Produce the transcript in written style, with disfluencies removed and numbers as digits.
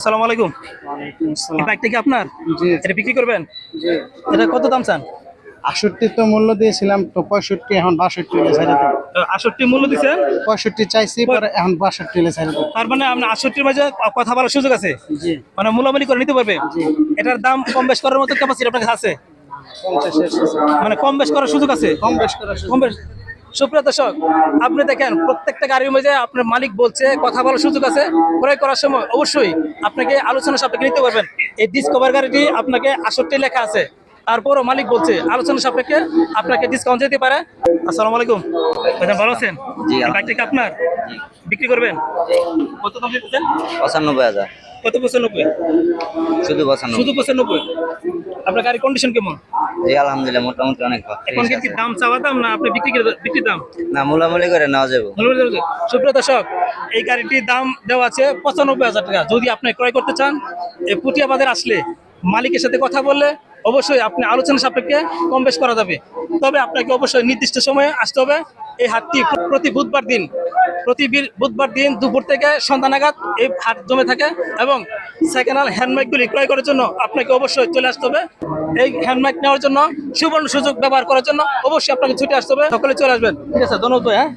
আসসালামু আলাইকুম। ওয়ালাইকুম এই আসসালাম। বাইকটা কি আপনার? জি এটা বিক্রি করবেন? জি। এটা কত দাম চান? ৬৮ তো মূল্য দিয়েছিলাম, তো ৬৫ এখন ৬২ হলে ছেড়ে দেব। ৬৮ মূল্য দিচ্ছেন? ৬৫ চাইছি, পরে এখন ৬২ হলে ছেড়ে দেব। তার মানে আপনার ৬৮ মাঝে কথা বলার সুযোগ আছে, জি মানে মূলামূলি করে নিতে পারবে। জি। এটার দাম কম বেশ করার মতো ক্যাপাসিটি আপনার কাছে আছে, ৫০ এসেছে। মানে কম বেশ করার সুযোগ আছে। কম বেশ করার কম সুযোগ। বেশ। সুপ্রিয় দর্শক, আপনি দেখেন প্রত্যেকটা গাড়ির মধ্যে আপনার মালিক বলছে কথা বলার সুযোগ আছে। ক্রয় করার সময় অবশ্যই আপনাকে আলোচনা সাপেক্ষে নিতে পারবেন। এই ডিসকভার গাড়িটি আপনাকে ৬৮ লেখা আছে, তারপরও মালিক বলছে আলোচনা সাপেক্ষে আপনাকে ডিসকাউন্ট দিতে পারে। আসসালামু আলাইকুম ভাইজান, ভালো আছেন? জি, এই বাইকটা কি আপনার? জি। বিক্রি করবেন? কত দাম দিতেছেন? ৯৫,০০০। কত 95? শুধু ৯৫। শুধু 95? আপনার গাড়ির কন্ডিশন কেমন? জি, আলহামদুলিল্লাহ মোটামুটি অনেক ভালো। এখন কি দাম চাওয়া দাম না আপনি বিক্রির দাম? না, মূলামূলি করে নেওয়া যাবে। সুপ্রিয় দর্শক, এই গাড়িটির দাম দেওয়া আছে ৯৫,০০০ টাকা। যদি আপনি ক্রয় করতে চান, এই পুটিয়া বাজারে আসলে মালিকের সাথে কথা বললে অবশ্যই আপনি আলোচনা সাপেক্ষে কম বেশ করা যাবে। তবে আপনাকে অবশ্যই নির্দিষ্ট সময়ে আসতে হবে। এই হাটটি প্রতি বুধবার দিন দুপুর থেকে সন্ধ্যা নাগাদ এই হাট জমে থাকে, এবং সেকেন্ড হ্যান্ড হ্যান্ডমাইকগুলি ক্রয় করার জন্য আপনাকে অবশ্যই চলে আসতে হবে। এই হ্যান্ডমাইক নেওয়ার জন্য সুবর্ণ সুযোগ ব্যবহার করার জন্য অবশ্যই আপনাকে ছুটে আসতে হবে। সকলে চলে আসবেন। ঠিক আছে, ধন্যবাদ ভাই। হ্যাঁ।